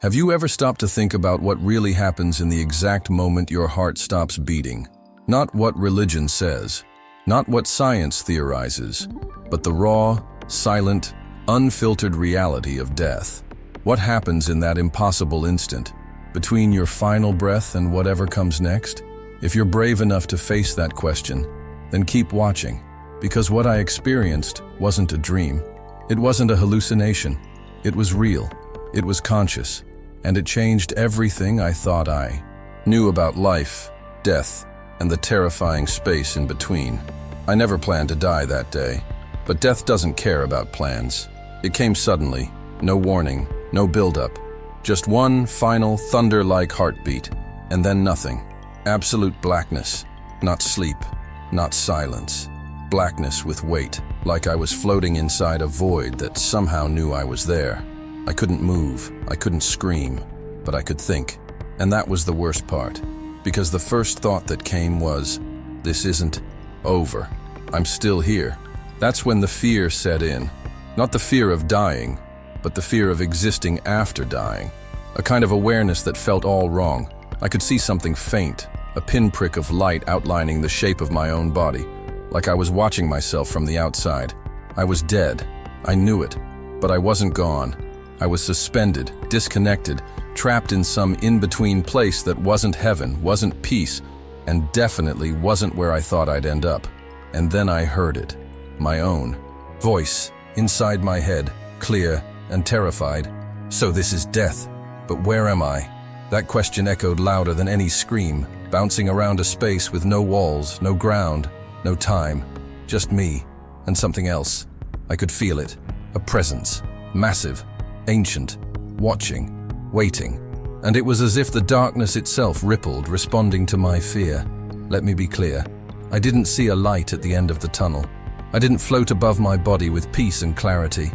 Have you ever stopped to think about what really happens in the exact moment your heart stops beating? Not what religion says, not what science theorizes, but the raw, silent, unfiltered reality of death. What happens in that impossible instant, between your final breath and whatever comes next? If you're brave enough to face that question, then keep watching, because what I experienced wasn't a dream. It wasn't a hallucination. It was real. It was conscious. And it changed everything I thought I knew about life, death, and the terrifying space in between. I never planned to die that day, but death doesn't care about plans. It came suddenly, no warning, no build-up, just one final thunder-like heartbeat, and then nothing. Absolute blackness, not sleep, not silence. Blackness with weight, like I was floating inside a void that somehow knew I was there. I couldn't move, I couldn't scream, but I could think. And that was the worst part, because the first thought that came was, this isn't over. I'm still here. That's when the fear set in. Not the fear of dying, but the fear of existing after dying. A kind of awareness that felt all wrong. I could see something faint, a pinprick of light outlining the shape of my own body, like I was watching myself from the outside. I was dead. I knew it, but I wasn't gone. I was suspended, disconnected, trapped in some in-between place that wasn't heaven, wasn't peace, and definitely wasn't where I thought I'd end up. And then I heard it, my own voice, inside my head, clear and terrified. So this is death, but where am I? That question echoed louder than any scream, bouncing around a space with no walls, no ground, no time, just me and something else. I could feel it, a presence, massive, ancient, watching, waiting, and it was as if the darkness itself rippled, responding to my fear. Let me be clear, I didn't see a light at the end of the tunnel. I didn't float above my body with peace and clarity.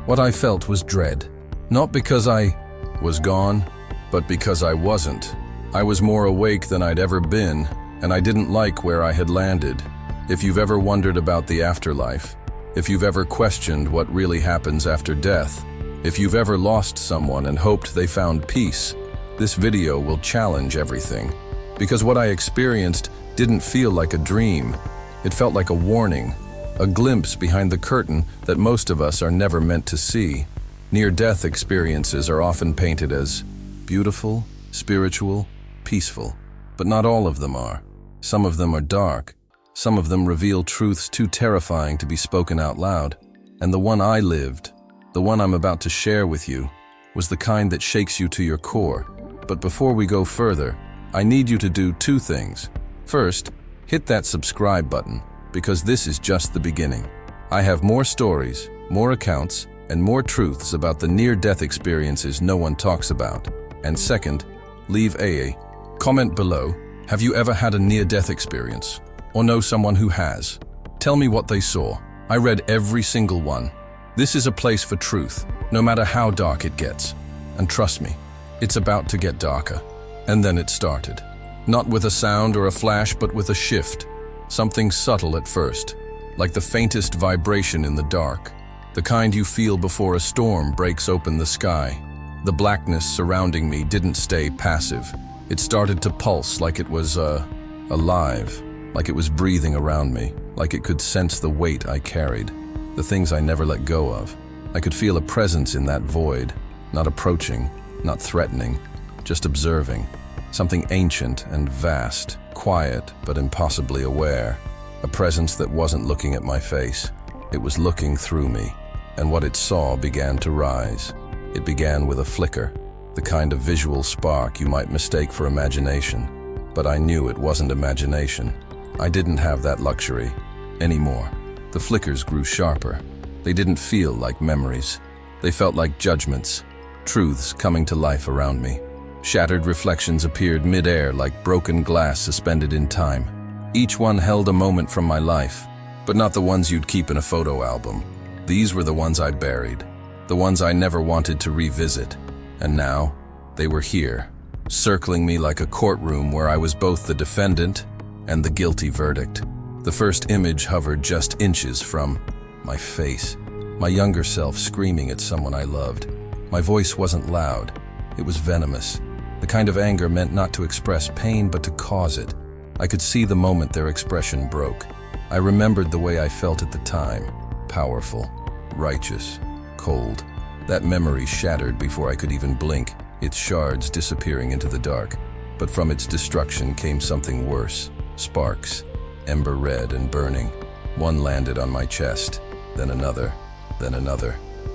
What I felt was dread, not because I was gone, but because I wasn't. I was more awake than I'd ever been, and I didn't like where I had landed. If you've ever wondered about the afterlife, if you've ever questioned what really happens after death, if you've ever lost someone and hoped they found peace, this video will challenge everything. Because what I experienced didn't feel like a dream. It felt like a warning, a glimpse behind the curtain that most of us are never meant to see. Near-death experiences are often painted as beautiful, spiritual, peaceful, but not all of them are. Some of them are dark. Some of them reveal truths too terrifying to be spoken out loud. And the one I lived, the one I'm about to share with you, was the kind that shakes you to your core. But before we go further, I need you to do two things. First, hit that subscribe button, because this is just the beginning. I have more stories, more accounts, and more truths about the near-death experiences no one talks about. And second, leave a comment below. Have you ever had a near-death experience? Or know someone who has? Tell me what they saw. I read every single one. This is a place for truth, no matter how dark it gets. And trust me, it's about to get darker. And then it started. Not with a sound or a flash, but with a shift. Something subtle at first, like the faintest vibration in the dark. The kind you feel before a storm breaks open the sky. The blackness surrounding me didn't stay passive. It started to pulse like it was, alive. Like it was breathing around me. Like it could sense the weight I carried. The things I never let go of. I could feel a presence in that void, not approaching, not threatening, just observing. Something ancient and vast, quiet but impossibly aware. A presence that wasn't looking at my face. It was looking through me, and what it saw began to rise. It began with a flicker, the kind of visual spark you might mistake for imagination. But I knew it wasn't imagination. I didn't have that luxury anymore. The flickers grew sharper. They didn't feel like memories. They felt like judgments, truths coming to life around me. Shattered reflections appeared mid-air like broken glass suspended in time. Each one held a moment from my life, but not the ones you'd keep in a photo album. These were the ones I buried, the ones I never wanted to revisit. And now, they were here, circling me like a courtroom where I was both the defendant and the guilty verdict. The first image hovered just inches from my face, my younger self screaming at someone I loved. My voice wasn't loud. It was venomous. The kind of anger meant not to express pain, but to cause it. I could see the moment their expression broke. I remembered the way I felt at the time. Powerful, righteous, cold. That memory shattered before I could even blink, its shards disappearing into the dark. But from its destruction came something worse. Sparks, ember red and burning. One landed on my chest, then another,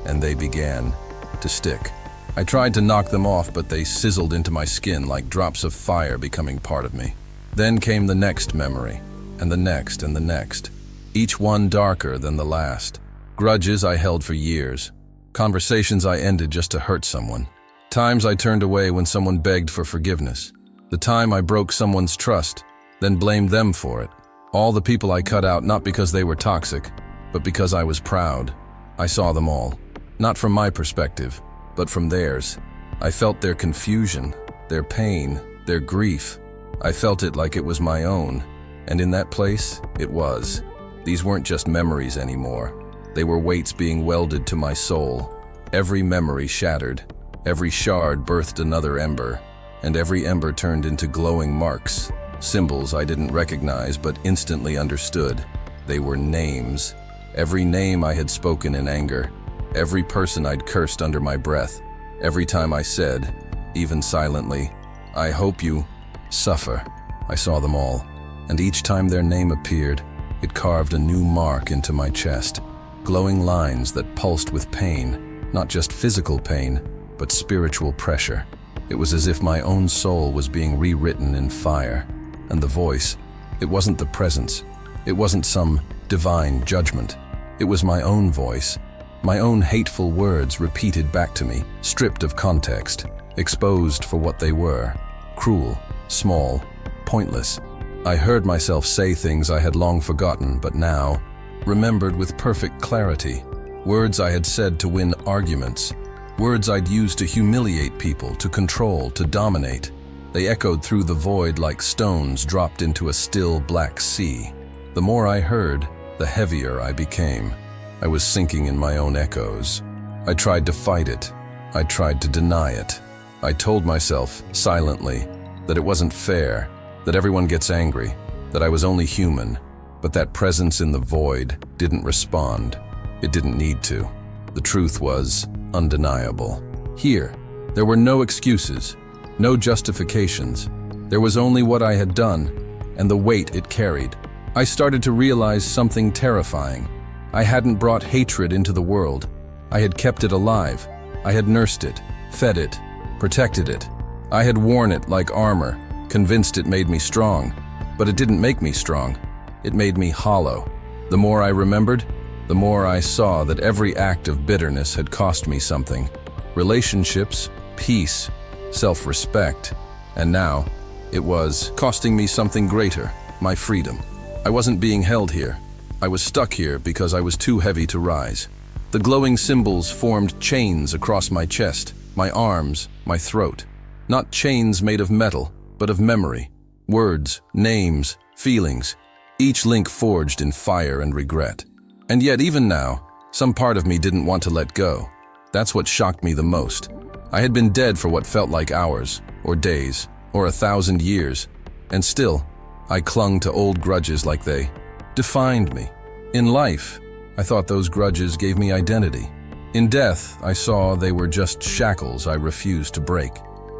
and they began to stick. I tried to knock them off, but they sizzled into my skin like drops of fire becoming part of me. Then came the next memory, and the next and the next, each one darker than the last. Grudges I held for years. Conversations I ended just to hurt someone. Times I turned away when someone begged for forgiveness. The time I broke someone's trust, then blamed them for it. All the people I cut out not because they were toxic, but because I was proud. I saw them all, not from my perspective, but from theirs. I felt their confusion, their pain, their grief. I felt it like it was my own, and in that place, it was. These weren't just memories anymore. They were weights being welded to my soul. Every memory shattered, every shard birthed another ember, and every ember turned into glowing marks, symbols I didn't recognize but instantly understood. They were names. Every name I had spoken in anger, every person I'd cursed under my breath, every time I said, even silently, "I hope you suffer." I saw them all, and each time their name appeared, it carved a new mark into my chest, glowing lines that pulsed with pain, not just physical pain, but spiritual pressure. It was as if my own soul was being rewritten in fire, and the voice, it wasn't the presence, it wasn't some divine judgment. It was my own voice, my own hateful words repeated back to me, stripped of context, exposed for what they were, cruel, small, pointless. I heard myself say things I had long forgotten, but now remembered with perfect clarity. Words I had said to win arguments, words I'd used to humiliate people, to control, to dominate. They echoed through the void like stones dropped into a still black sea. The more I heard, the heavier I became. I was sinking in my own echoes. I tried to fight it. I tried to deny it. I told myself, silently, that it wasn't fair, that everyone gets angry, that I was only human. But that presence in the void didn't respond. It didn't need to. The truth was undeniable. Here, there were no excuses, no justifications. There was only what I had done, and the weight it carried. I started to realize something terrifying. I hadn't brought hatred into the world. I had kept it alive. I had nursed it, fed it, protected it. I had worn it like armor, convinced it made me strong. But it didn't make me strong. It made me hollow. The more I remembered, the more I saw that every act of bitterness had cost me something. Relationships, peace, self-respect. And now, it was costing me something greater, my freedom. I wasn't being held here. I was stuck here because I was too heavy to rise. The glowing symbols formed chains across my chest, my arms, my throat. Not chains made of metal, but of memory. Words, names, feelings. Each link forged in fire and regret. And yet even now, some part of me didn't want to let go. That's what shocked me the most. I had been dead for what felt like hours, or days, or 1,000 years. And still, I clung to old grudges like they defined me. In life, I thought those grudges gave me identity. In death, I saw they were just shackles I refused to break.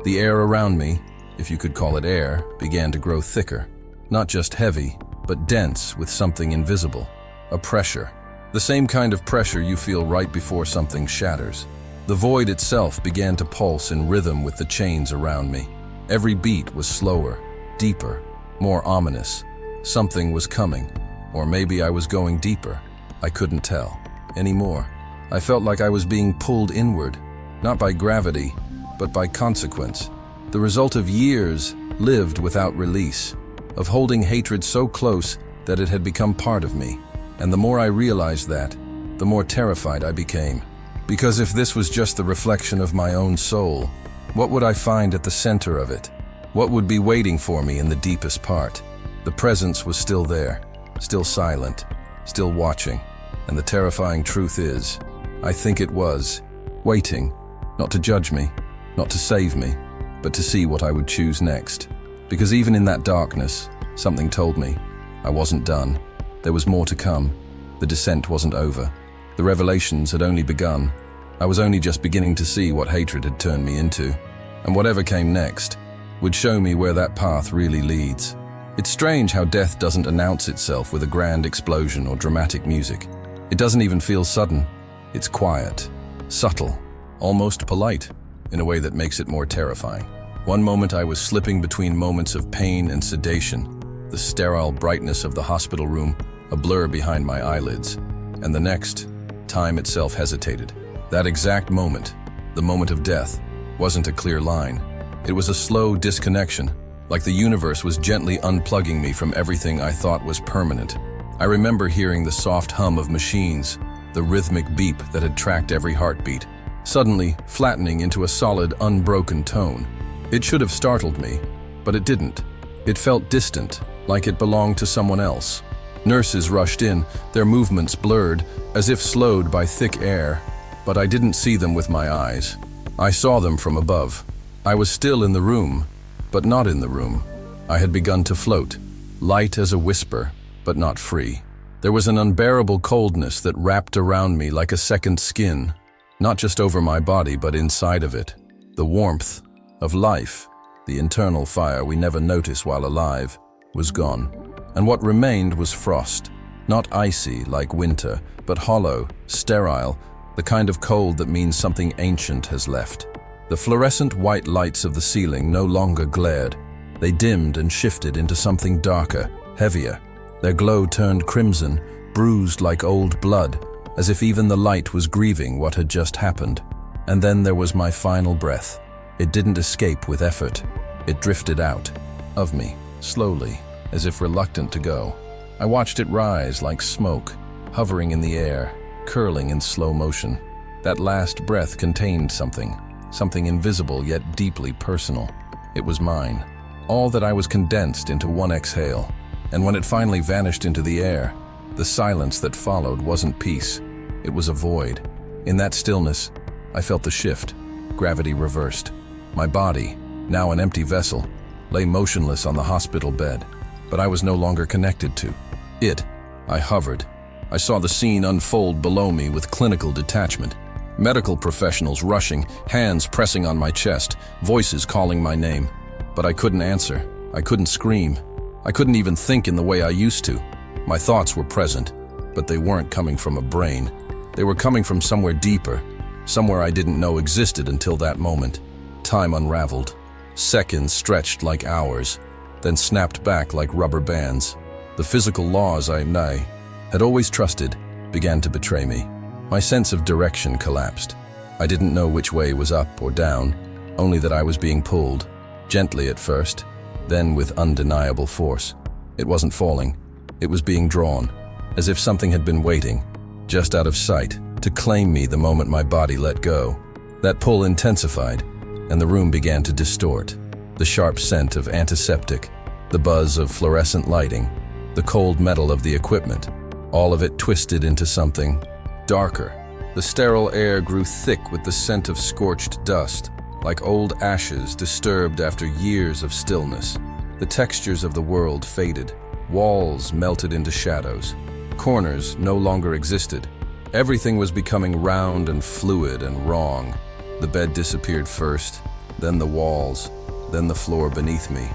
The air around me, if you could call it air, began to grow thicker. Not just heavy, but dense with something invisible. A pressure. The same kind of pressure you feel right before something shatters. The void itself began to pulse in rhythm with the chains around me. Every beat was slower, deeper, more ominous. Something was coming, or maybe I was going deeper. I couldn't tell anymore. I felt like I was being pulled inward, not by gravity, but by consequence. The result of years lived without release, of holding hatred so close that it had become part of me. And the more I realized that, the more terrified I became. Because if this was just the reflection of my own soul, what would I find at the center of it? What would be waiting for me in the deepest part? The presence was still there, still silent, still watching. And the terrifying truth is, I think it was, waiting, not to judge me, not to save me, but to see what I would choose next. Because even in that darkness, something told me I wasn't done. There was more to come. The descent wasn't over. The revelations had only begun. I was only just beginning to see what hatred had turned me into. And whatever came next would show me where that path really leads. It's strange how death doesn't announce itself with a grand explosion or dramatic music. It doesn't even feel sudden. It's quiet, subtle, almost polite, in a way that makes it more terrifying. One moment I was slipping between moments of pain and sedation, the sterile brightness of the hospital room a blur behind my eyelids, and the next, time itself hesitated. That exact moment, the moment of death, wasn't a clear line. It was a slow disconnection, like the universe was gently unplugging me from everything I thought was permanent. I remember hearing the soft hum of machines, the rhythmic beep that had tracked every heartbeat, suddenly flattening into a solid, unbroken tone. It should have startled me, but it didn't. It felt distant, like it belonged to someone else. Nurses rushed in, their movements blurred, as if slowed by thick air, but I didn't see them with my eyes. I saw them from above. I was still in the room, but not in the room. I had begun to float, light as a whisper, but not free. There was an unbearable coldness that wrapped around me like a second skin, not just over my body, but inside of it. The warmth of life, the internal fire we never notice while alive, was gone. And what remained was frost, not icy like winter, but hollow, sterile, the kind of cold that means something ancient has left. The fluorescent white lights of the ceiling no longer glared. They dimmed and shifted into something darker, heavier. Their glow turned crimson, bruised like old blood, as if even the light was grieving what had just happened. And then there was my final breath. It didn't escape with effort. It drifted out of me, slowly, as if reluctant to go. I watched it rise like smoke, hovering in the air, curling in slow motion. That last breath contained something invisible yet deeply personal. It was mine. All that I was condensed into one exhale. And when it finally vanished into the air, the silence that followed wasn't peace. It was a void. In that stillness, I felt the shift. Gravity reversed. My body, now an empty vessel, lay motionless on the hospital bed. But I was no longer connected to it. I hovered. I saw the scene unfold below me with clinical detachment. Medical professionals rushing, hands pressing on my chest, voices calling my name. But I couldn't answer. I couldn't scream. I couldn't even think in the way I used to. My thoughts were present, but they weren't coming from a brain. They were coming from somewhere deeper, somewhere I didn't know existed until that moment. Time unraveled. Seconds stretched like hours, then snapped back like rubber bands. The physical laws I had always trusted began to betray me. My sense of direction collapsed. I didn't know which way was up or down, only that I was being pulled, gently at first, then with undeniable force. It wasn't falling. It was being drawn, as if something had been waiting, just out of sight, to claim me the moment my body let go. That pull intensified, and the room began to distort. The sharp scent of antiseptic, the buzz of fluorescent lighting, the cold metal of the equipment, all of it twisted into something darker. The sterile air grew thick with the scent of scorched dust, like old ashes disturbed after years of stillness. The textures of the world faded. Walls melted into shadows. Corners no longer existed. Everything was becoming round and fluid and wrong. The bed disappeared first, then the walls, then the floor beneath me.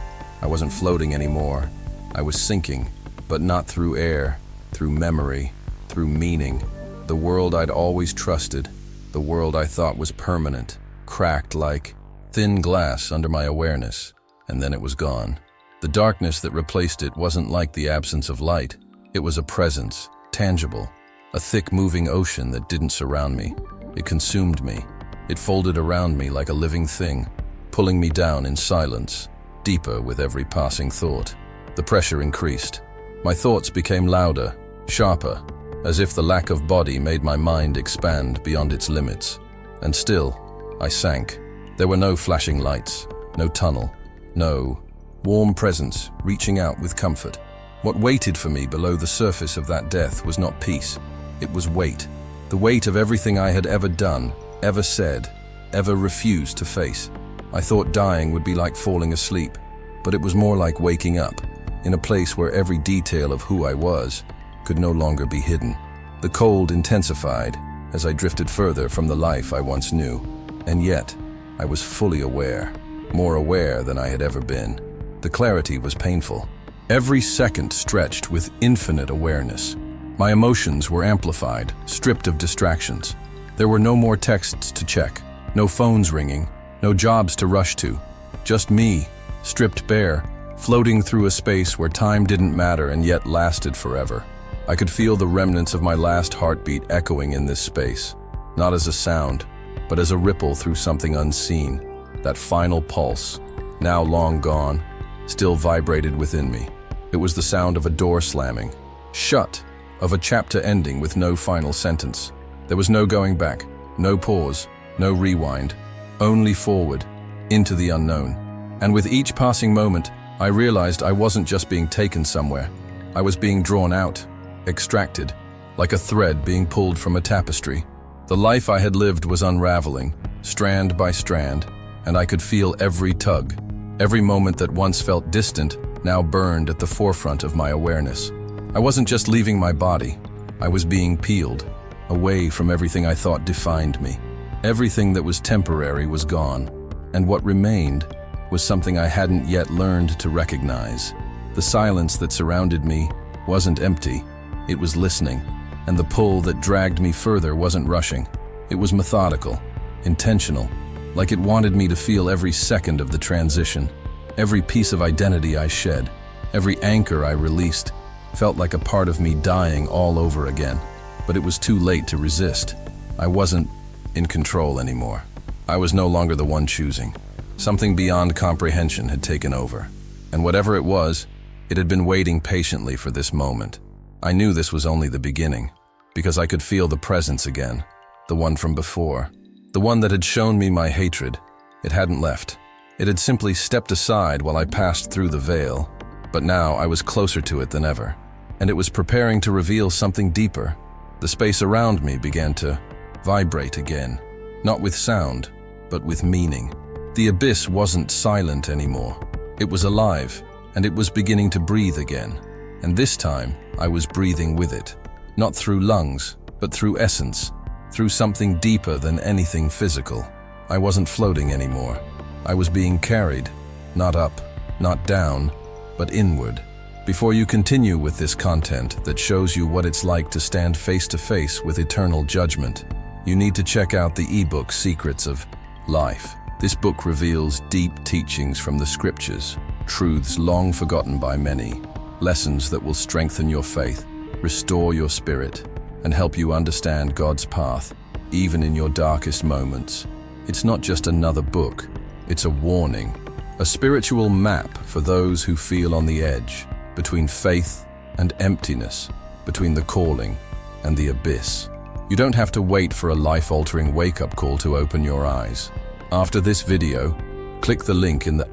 I wasn't floating anymore. I was sinking, but not through air, through memory, through meaning. The world I'd always trusted, the world I thought was permanent, cracked like thin glass under my awareness, and then it was gone. The darkness that replaced it wasn't like the absence of light. It was a presence, tangible, a thick moving ocean that didn't surround me. It consumed me. It folded around me like a living thing, pulling me down in silence, deeper with every passing thought. The pressure increased. My thoughts became louder, sharper, as if the lack of body made my mind expand beyond its limits. And still, I sank. There were no flashing lights, no tunnel, no warm presence reaching out with comfort. What waited for me below the surface of that death was not peace. It was weight. The weight of everything I had ever done, ever said, ever refused to face. I thought dying would be like falling asleep, but it was more like waking up, in a place where every detail of who I was could no longer be hidden. The cold intensified as I drifted further from the life I once knew, and yet I was fully aware, more aware than I had ever been. The clarity was painful. Every second stretched with infinite awareness. My emotions were amplified, stripped of distractions. There were no more texts to check, no phones ringing, no jobs to rush to. Just me, stripped bare, floating through a space where time didn't matter and yet lasted forever. I could feel the remnants of my last heartbeat echoing in this space, not as a sound, but as a ripple through something unseen. That final pulse, now long gone, still vibrated within me. It was the sound of a door slamming, shut, of a chapter ending with no final sentence. There was no going back, no pause, no rewind, only forward, into the unknown. And with each passing moment, I realized I wasn't just being taken somewhere. I was being drawn out, extracted, like a thread being pulled from a tapestry. The life I had lived was unraveling, strand by strand, and I could feel every tug. Every moment that once felt distant now burned at the forefront of my awareness. I wasn't just leaving my body, I was being peeled, away from everything I thought defined me. Everything that was temporary was gone, and what remained was something I hadn't yet learned to recognize. The silence that surrounded me wasn't empty, it was listening, and the pull that dragged me further wasn't rushing. It was methodical, intentional, like it wanted me to feel every second of the transition. Every piece of identity I shed, every anchor I released, felt like a part of me dying all over again. But it was too late to resist. I wasn't in control anymore. I was no longer the one choosing. Something beyond comprehension had taken over. And whatever it was, it had been waiting patiently for this moment. I knew this was only the beginning, because I could feel the presence again, the one from before, the one that had shown me my hatred. It hadn't left. It had simply stepped aside while I passed through the veil, but now I was closer to it than ever, and it was preparing to reveal something deeper. The space around me began to vibrate again, not with sound, but with meaning. The abyss wasn't silent anymore. It was alive, and it was beginning to breathe again. And this time, I was breathing with it, not through lungs, but through essence, through something deeper than anything physical. I wasn't floating anymore. I was being carried, not up, not down, but inward. Before you continue with this content that shows you what it's like to stand face to face with eternal judgment, you need to check out the ebook Secrets of Life. This book reveals deep teachings from the scriptures, truths long forgotten by many, lessons that will strengthen your faith, restore your spirit, and help you understand God's path, even in your darkest moments. It's not just another book, it's a warning, a spiritual map for those who feel on the edge, between faith and emptiness, between the calling and the abyss. You don't have to wait for a life-altering wake-up call to open your eyes. After this video, click the link in the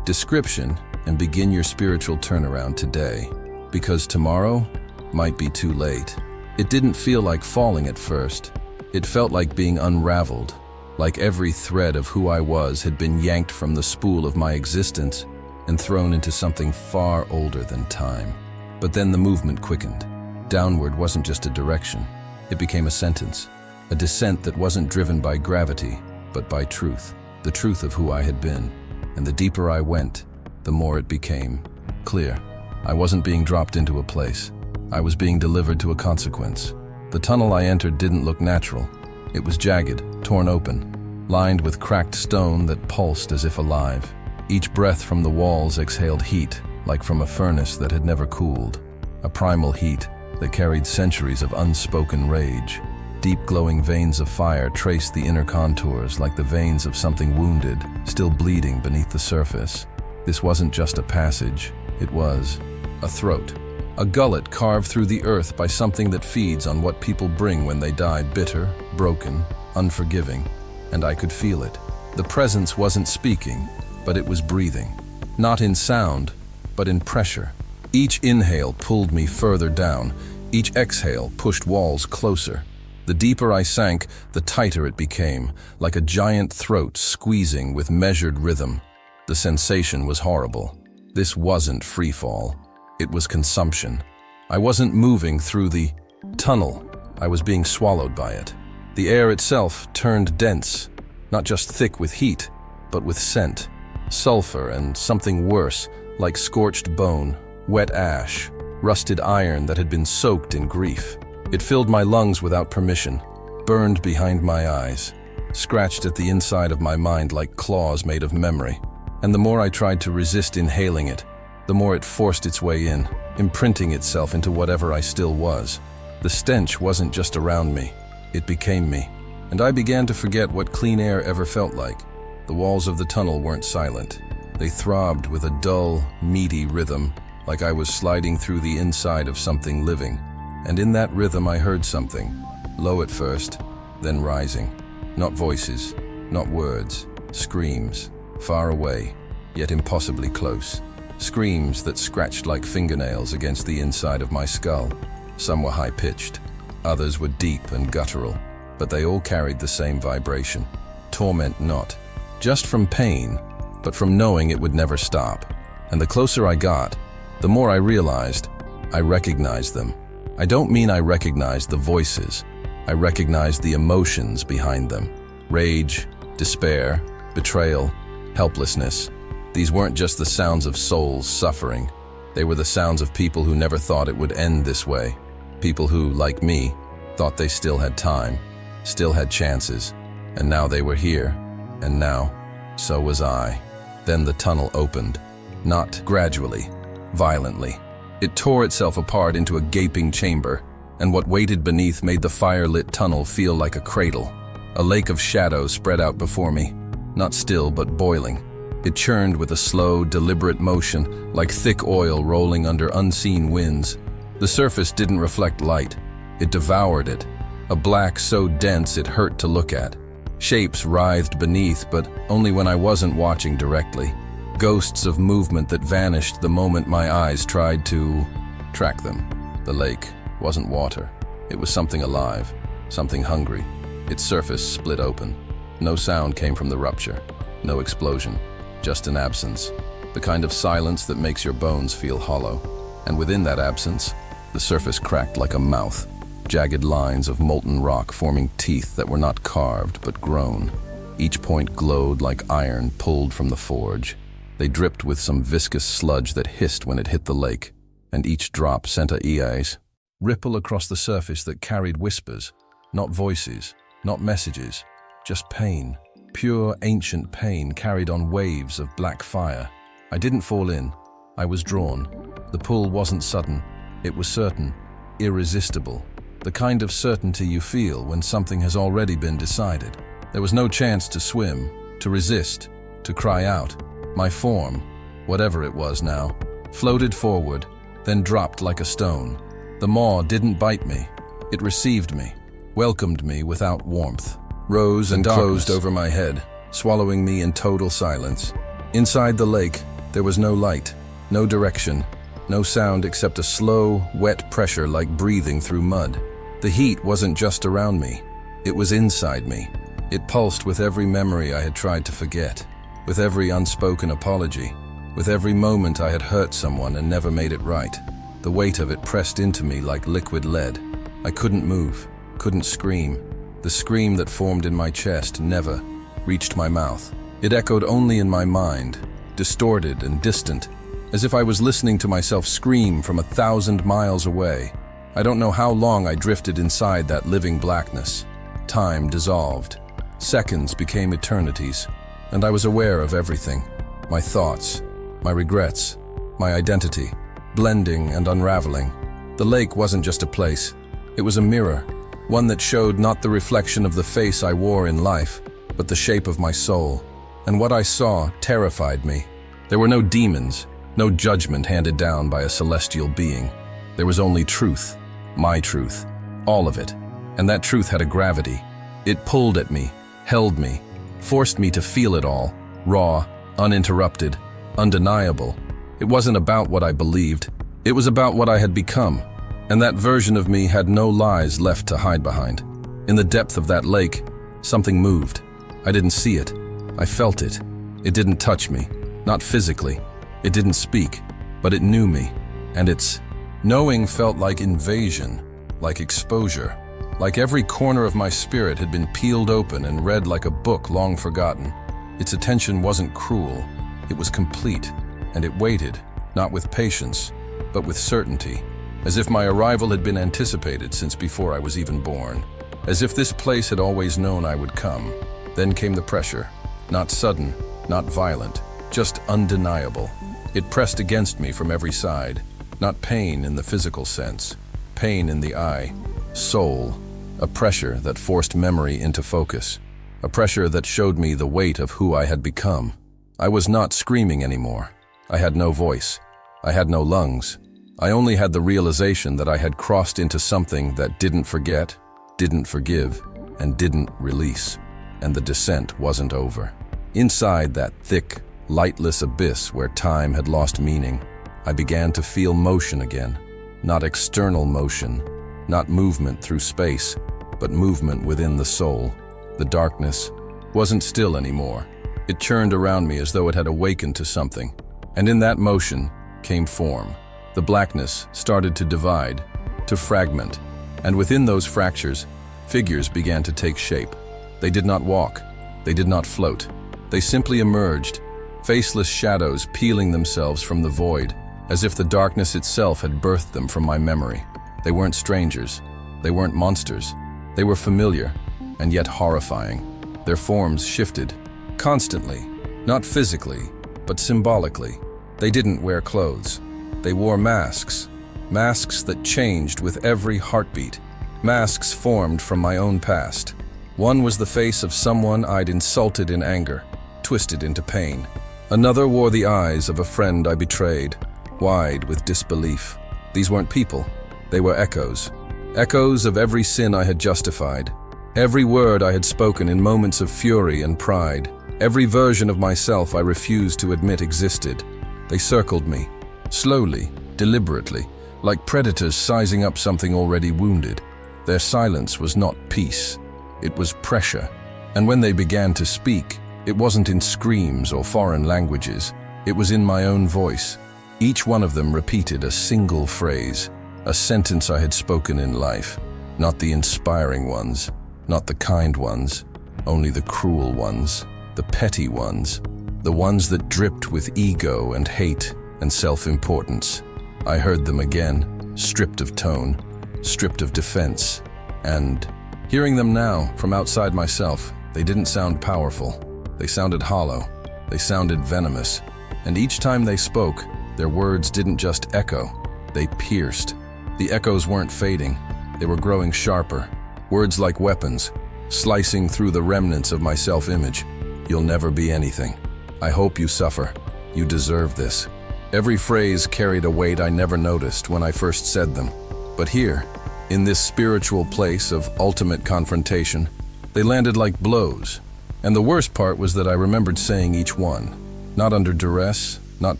description and begin your spiritual turnaround today, because tomorrow might be too late. It didn't feel like falling at first. It felt like being unraveled, like every thread of who I was had been yanked from the spool of my existence and thrown into something far older than time. But then the movement quickened. Downward wasn't just a direction. It became a sentence, a descent that wasn't driven by gravity, but by truth, the truth of who I had been. And the deeper I went, the more it became clear. I wasn't being dropped into a place. I was being delivered to a consequence. The tunnel I entered didn't look natural. It was jagged, torn open, lined with cracked stone that pulsed as if alive. Each breath from the walls exhaled heat, like from a furnace that had never cooled. A primal heat that carried centuries of unspoken rage. Deep glowing veins of fire traced the inner contours like the veins of something wounded, still bleeding beneath the surface. This wasn't just a passage, it was a throat. A gullet carved through the earth by something that feeds on what people bring when they die, bitter, broken, unforgiving. And I could feel it. The presence wasn't speaking, but it was breathing. Not in sound, but in pressure. Each inhale pulled me further down. Each exhale pushed walls closer. The deeper I sank, the tighter it became, like a giant throat squeezing with measured rhythm. The sensation was horrible. This wasn't free fall. It was consumption. I wasn't moving through the tunnel. I was being swallowed by it. The air itself turned dense, not just thick with heat, but with scent. Sulfur and something worse, like scorched bone, wet ash, rusted iron that had been soaked in grief. It filled my lungs without permission, burned behind my eyes, scratched at the inside of my mind like claws made of memory. And the more I tried to resist inhaling it, the more it forced its way in, imprinting itself into whatever I still was. The stench wasn't just around me, it became me. And I began to forget what clean air ever felt like. The walls of the tunnel weren't silent. They throbbed with a dull, meaty rhythm, like I was sliding through the inside of something living. And in that rhythm I heard something, low at first, then rising. Not voices, not words, screams, far away, yet impossibly close. Screams that scratched like fingernails against the inside of my skull. Some were high-pitched, others were deep and guttural, but they all carried the same vibration. Torment not, just from pain, but from knowing it would never stop. And the closer I got, the more I realized I recognized them. I don't mean I recognized the voices. I recognized the emotions behind them. Rage, despair, betrayal, helplessness. These weren't just the sounds of souls suffering. They were the sounds of people who never thought it would end this way. People who, like me, thought they still had time, still had chances. And now they were here. And now, so was I. Then the tunnel opened. Not gradually, violently. It tore itself apart into a gaping chamber, and what waited beneath made the fire-lit tunnel feel like a cradle. A lake of shadows spread out before me, not still but boiling. It churned with a slow, deliberate motion, like thick oil rolling under unseen winds. The surface didn't reflect light. It devoured it, a black so dense it hurt to look at. Shapes writhed beneath, but only when I wasn't watching directly. Ghosts of movement that vanished the moment my eyes tried to track them. The lake wasn't water. It was something alive, something hungry. Its surface split open. No sound came from the rupture, no explosion, just an absence. The kind of silence that makes your bones feel hollow. And within that absence, the surface cracked like a mouth. Jagged lines of molten rock forming teeth that were not carved but grown. Each point glowed like iron pulled from the forge. They dripped with some viscous sludge that hissed when it hit the lake, and each drop sent a ease ripple across the surface that carried whispers, not voices, not messages, just pain. Pure, ancient pain carried on waves of black fire. I didn't fall in. I was drawn. The pull wasn't sudden. It was certain, irresistible. The kind of certainty you feel when something has already been decided. There was no chance to swim, to resist, to cry out. My form, whatever it was now, floated forward, then dropped like a stone. The maw didn't bite me. It received me, welcomed me without warmth, rose and closed over my head, swallowing me in total silence. Inside the lake, there was no light, no direction, no sound except a slow, wet pressure like breathing through mud. The heat wasn't just around me, it was inside me. It pulsed with every memory I had tried to forget, with every unspoken apology, with every moment I had hurt someone and never made it right. The weight of it pressed into me like liquid lead. I couldn't move, couldn't scream. The scream that formed in my chest never reached my mouth. It echoed only in my mind, distorted and distant, as if I was listening to myself scream from 1,000 miles away. I don't know how long I drifted inside that living blackness. Time dissolved. Seconds became eternities, and I was aware of everything. My thoughts, my regrets, my identity, blending and unraveling. The lake wasn't just a place. It was a mirror, one that showed not the reflection of the face I wore in life, but the shape of my soul. And what I saw terrified me. There were no demons, no judgment handed down by a celestial being. There was only truth, my truth, all of it. And that truth had a gravity. It pulled at me, held me, forced me to feel it all, raw, uninterrupted, undeniable. It wasn't about what I believed. It was about what I had become. And that version of me had no lies left to hide behind. In the depth of that lake, something moved. I didn't see it. I felt it. It didn't touch me, not physically. It didn't speak, but it knew me. And its knowing felt like invasion, like exposure, like every corner of my spirit had been peeled open and read like a book long forgotten. Its attention wasn't cruel. It was complete, and it waited, not with patience, but with certainty, as if my arrival had been anticipated since before I was even born, as if this place had always known I would come. Then came the pressure, not sudden, not violent, just undeniable. It pressed against me from every side, not pain in the physical sense, pain in the eye, soul, a pressure that forced memory into focus, a pressure that showed me the weight of who I had become. I was not screaming anymore. I had no voice. I had no lungs. I only had the realization that I had crossed into something that didn't forget, didn't forgive, and didn't release. And the descent wasn't over. Inside that thick, lightless abyss where time had lost meaning, I began to feel motion again. Not external motion, not movement through space, but movement within the soul. The darkness wasn't still anymore. It churned around me as though it had awakened to something. And in that motion came form. The blackness started to divide, to fragment, and within those fractures, figures began to take shape. They did not walk. They did not float. They simply emerged, faceless shadows peeling themselves from the void, as if the darkness itself had birthed them from my memory. They weren't strangers. They weren't monsters. They were familiar, and yet horrifying. Their forms shifted, constantly, not physically, but symbolically. They didn't wear clothes. They wore masks, masks that changed with every heartbeat, masks formed from my own past. One was the face of someone I'd insulted in anger, twisted into pain. Another wore the eyes of a friend I betrayed, wide with disbelief. These weren't people. They were echoes. Echoes of every sin I had justified. Every word I had spoken in moments of fury and pride. Every version of myself I refused to admit existed. They circled me, slowly, deliberately, like predators sizing up something already wounded. Their silence was not peace. It was pressure. And when they began to speak, it wasn't in screams or foreign languages. It was in my own voice. Each one of them repeated a single phrase, a sentence I had spoken in life. Not the inspiring ones, not the kind ones, only the cruel ones, the petty ones, the ones that dripped with ego and hate and self-importance. I heard them again, stripped of tone, stripped of defense, and hearing them now, from outside myself, they didn't sound powerful. They sounded hollow. They sounded venomous. And each time they spoke, their words didn't just echo, they pierced. The echoes weren't fading. They were growing sharper. Words like weapons, slicing through the remnants of my self-image. You'll never be anything. I hope you suffer. You deserve this. Every phrase carried a weight I never noticed when I first said them. But here, in this spiritual place of ultimate confrontation, they landed like blows. And the worst part was that I remembered saying each one, not under duress, not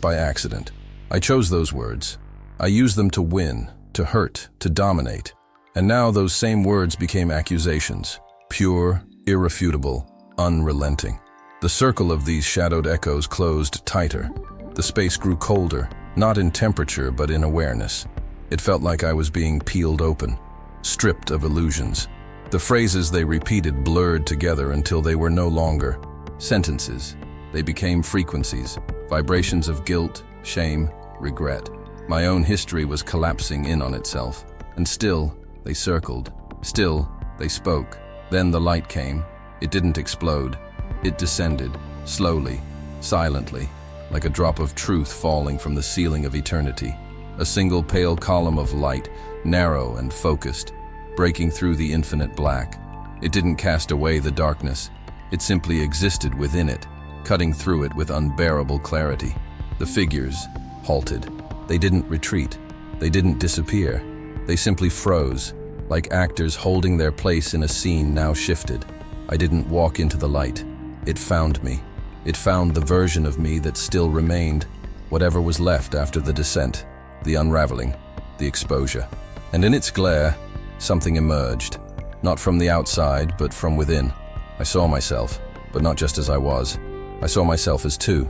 by accident. I chose those words. I used them to win, to hurt, to dominate. And now those same words became accusations, pure, irrefutable, unrelenting. The circle of these shadowed echoes closed tighter. The space grew colder, not in temperature but in awareness. It felt like I was being peeled open, stripped of illusions. The phrases they repeated blurred together until they were no longer sentences. They became frequencies, vibrations of guilt, shame, regret. My own history was collapsing in on itself. And still, they circled. Still, they spoke. Then the light came. It didn't explode. It descended, slowly, silently, like a drop of truth falling from the ceiling of eternity. A single pale column of light, narrow and focused, breaking through the infinite black. It didn't cast away the darkness. It simply existed within it, cutting through it with unbearable clarity. The figures halted. They didn't retreat. They didn't disappear. They simply froze, like actors holding their place in a scene now shifted. I didn't walk into the light. It found me. It found the version of me that still remained, whatever was left after the descent, the unraveling, the exposure. And in its glare, something emerged. Not from the outside, but from within. I saw myself, but not just as I was. I saw myself as two.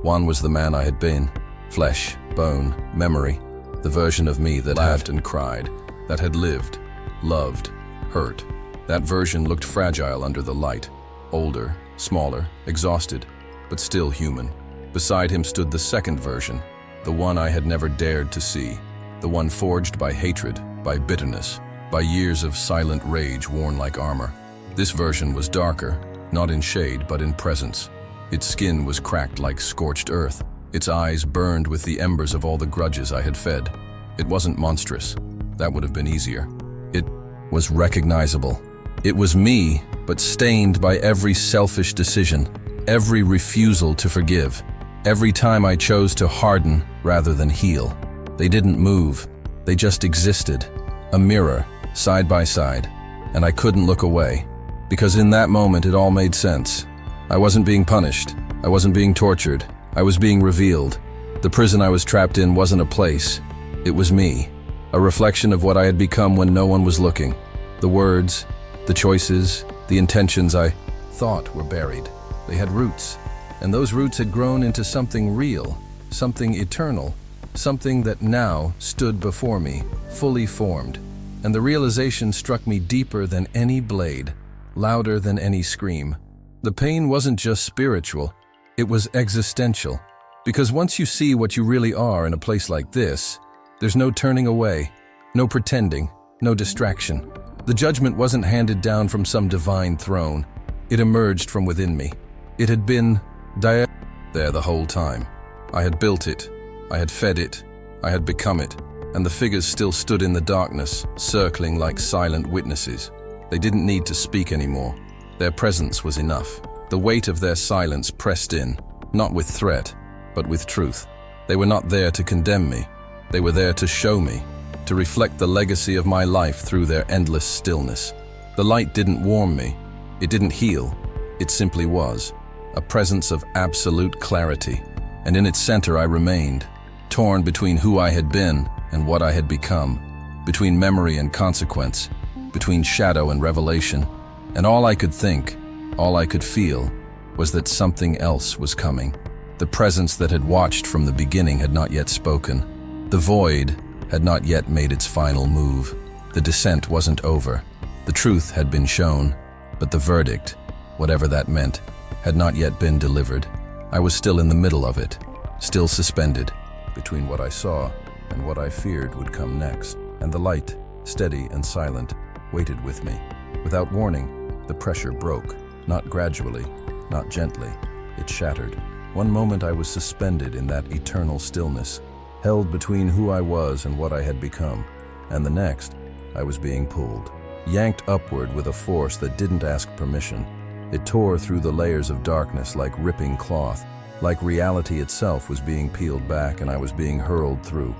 One was the man I had been, flesh, bone, memory, the version of me that laughed and cried, that had lived, loved, hurt. That version looked fragile under the light, older, smaller, exhausted, but still human. Beside him stood the second version, the one I had never dared to see, the one forged by hatred, by bitterness, by years of silent rage worn like armor. This version was darker, not in shade but in presence. Its skin was cracked like scorched earth. Its eyes burned with the embers of all the grudges I had fed. It wasn't monstrous. That would have been easier. It was recognizable. It was me, but stained by every selfish decision, every refusal to forgive, every time I chose to harden rather than heal. They didn't move. They just existed. A mirror, side by side, and I couldn't look away, because in that moment it all made sense. I wasn't being punished. I wasn't being tortured. I was being revealed. The prison I was trapped in wasn't a place. It was me, a reflection of what I had become when no one was looking. The words, the choices, the intentions I thought were buried. They had roots, and those roots had grown into something real, something eternal, something that now stood before me, fully formed. And the realization struck me deeper than any blade, louder than any scream. The pain wasn't just spiritual, it was existential. Because once you see what you really are in a place like this, there's no turning away, no pretending, no distraction. The judgment wasn't handed down from some divine throne. It emerged from within me. It had been there the whole time. I had built it. I had fed it. I had become it. And the figures still stood in the darkness, circling like silent witnesses. They didn't need to speak anymore. Their presence was enough. The weight of their silence pressed in, not with threat, but with truth. They were not there to condemn me. They were there to show me, to reflect the legacy of my life through their endless stillness. The light didn't warm me. It didn't heal. It simply was. A presence of absolute clarity. And in its center I remained, torn between who I had been and what I had become, between memory and consequence, between shadow and revelation. And all I could think, all I could feel, was that something else was coming. The presence that had watched from the beginning had not yet spoken. The void had not yet made its final move. The descent wasn't over. The truth had been shown, but the verdict, whatever that meant, had not yet been delivered. I was still in the middle of it, still suspended between what I saw and what I feared would come next. And the light, steady and silent, waited with me. Without warning, the pressure broke, not gradually, not gently. It shattered. One moment I was suspended in that eternal stillness, held between who I was and what I had become. And the next, I was being pulled, yanked upward with a force that didn't ask permission. It tore through the layers of darkness like ripping cloth, like reality itself was being peeled back and I was being hurled through.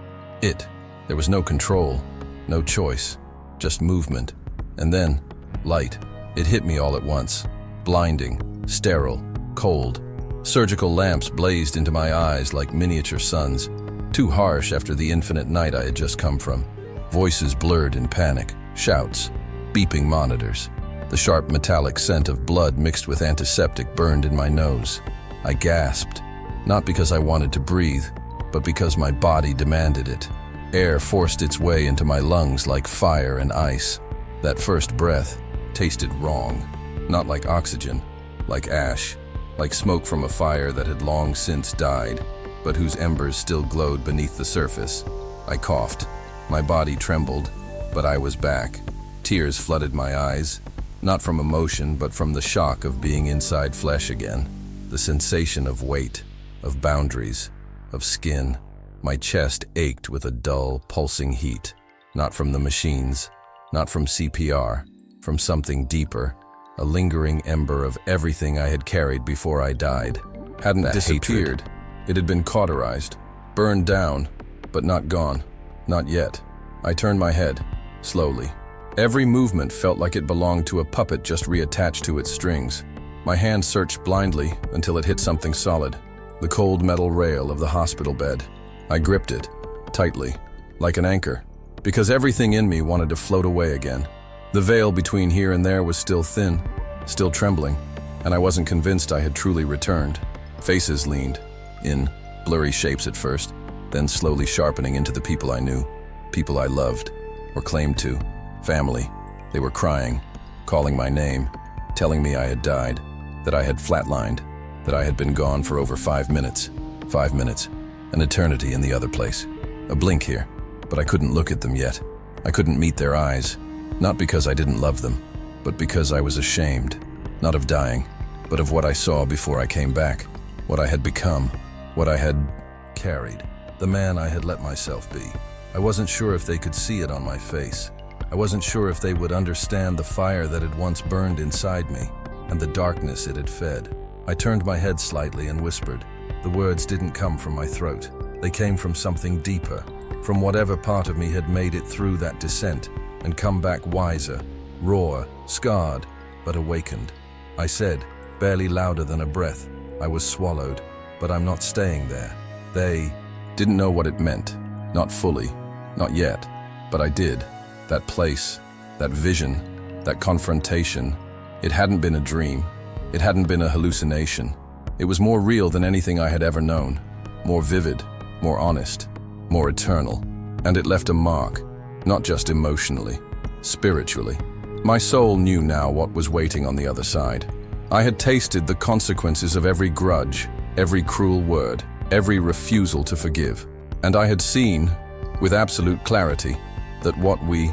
There was no control, no choice, just movement. And then, light. It hit me all at once. Blinding, sterile, cold. Surgical lamps blazed into my eyes like miniature suns, too harsh after the infinite night I had just come from. Voices blurred in panic, shouts, beeping monitors. The sharp metallic scent of blood mixed with antiseptic burned in my nose. I gasped, not because I wanted to breathe, but because my body demanded it. Air forced its way into my lungs like fire and ice. That first breath tasted wrong, not like oxygen, like ash, like smoke from a fire that had long since died, but whose embers still glowed beneath the surface. I coughed. My body trembled, but I was back. Tears flooded my eyes, not from emotion, but from the shock of being inside flesh again. The sensation of weight, of boundaries, of skin. My chest ached with a dull, pulsing heat, not from the machines, not from CPR, from something deeper, a lingering ember of everything I had carried before I died. Hadn't disappeared. It had been cauterized, burned down, but not gone. Not yet. I turned my head, slowly. Every movement felt like it belonged to a puppet just reattached to its strings. My hand searched blindly until it hit something solid, the cold metal rail of the hospital bed. I gripped it, tightly, like an anchor, because everything in me wanted to float away again. The veil between here and there was still thin, still trembling, and I wasn't convinced I had truly returned. Faces leaned in, blurry shapes at first, then slowly sharpening into the people I knew, people I loved, or claimed to, family. They were crying, calling my name, telling me I had died, that I had flatlined, that I had been gone for over 5 minutes. 5 minutes, an eternity in the other place. A blink here, but I couldn't look at them yet. I couldn't meet their eyes, not because I didn't love them, but because I was ashamed, not of dying, but of what I saw before I came back, what I had become, what I had carried, the man I had let myself be. I wasn't sure if they could see it on my face. I wasn't sure if they would understand the fire that had once burned inside me, and the darkness it had fed. I turned my head slightly and whispered. The words didn't come from my throat. They came from something deeper, from whatever part of me had made it through that descent and come back wiser, raw, scarred, but awakened. I said, barely louder than a breath, I was swallowed, but I'm not staying there. They didn't know what it meant, not fully, not yet, but I did. That place, that vision, that confrontation, it hadn't been a dream. It hadn't been a hallucination. It was more real than anything I had ever known, more vivid, more honest, more eternal. And it left a mark, not just emotionally, spiritually. My soul knew now what was waiting on the other side. I had tasted the consequences of every grudge, every cruel word, every refusal to forgive. And I had seen, with absolute clarity, that what we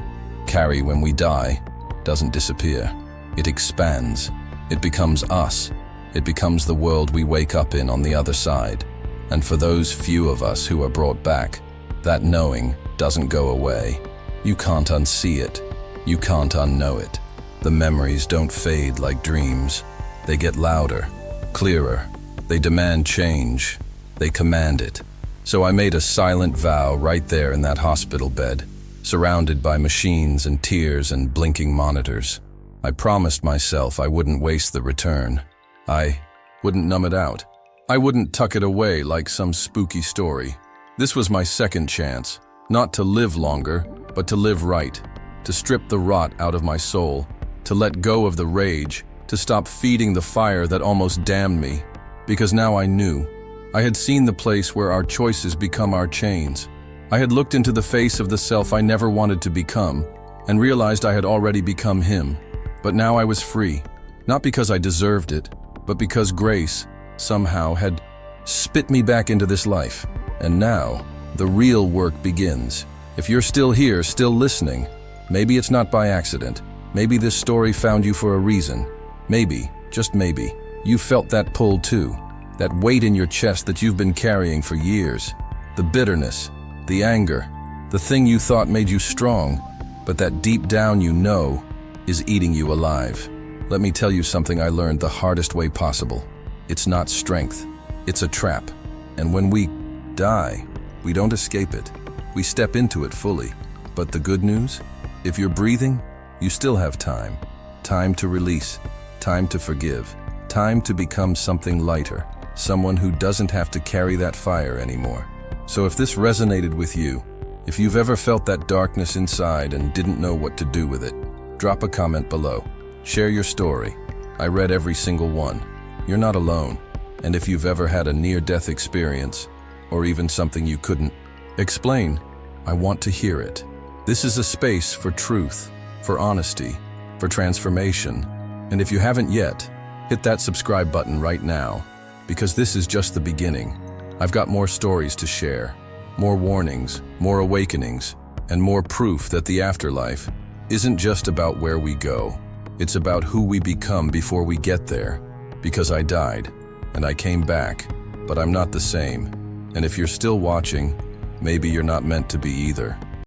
carry when we die doesn't disappear. It expands. It becomes us. It becomes the world we wake up in on the other side. And for those few of us who are brought back, that knowing doesn't go away. You can't unsee it. You can't unknow it. The memories don't fade like dreams. They get louder, clearer. They demand change. They command it. So I made a silent vow right there in that hospital bed, surrounded by machines and tears and blinking monitors. I promised myself I wouldn't waste the return. I wouldn't numb it out. I wouldn't tuck it away like some spooky story. This was my second chance, not to live longer, but to live right, to strip the rot out of my soul, to let go of the rage, to stop feeding the fire that almost damned me. Because now I knew. I had seen the place where our choices become our chains. I had looked into the face of the self I never wanted to become, and realized I had already become him. But now I was free, not because I deserved it, but because grace, somehow, had spit me back into this life. And now, the real work begins. If you're still here, still listening, maybe it's not by accident. Maybe this story found you for a reason. Maybe, just maybe, you felt that pull too. That weight in your chest that you've been carrying for years. The bitterness, the anger, the thing you thought made you strong, but that deep down you know is eating you alive. Let me tell you something I learned the hardest way possible. It's not strength, it's a trap. And when we die, we don't escape it. We step into it fully. But the good news? If you're breathing, you still have time. Time to release, time to forgive, time to become something lighter, someone who doesn't have to carry that fire anymore. So if this resonated with you, if you've ever felt that darkness inside and didn't know what to do with it, drop a comment below. Share your story. I read every single one. You're not alone. And if you've ever had a near-death experience, or even something you couldn't explain, I want to hear it. This is a space for truth, for honesty, for transformation. And if you haven't yet, hit that subscribe button right now, because this is just the beginning. I've got more stories to share, more warnings, more awakenings, and more proof that the afterlife isn't just about where we go. It's about who we become before we get there. Because I died, and I came back, but I'm not the same. And if you're still watching, maybe you're not meant to be either.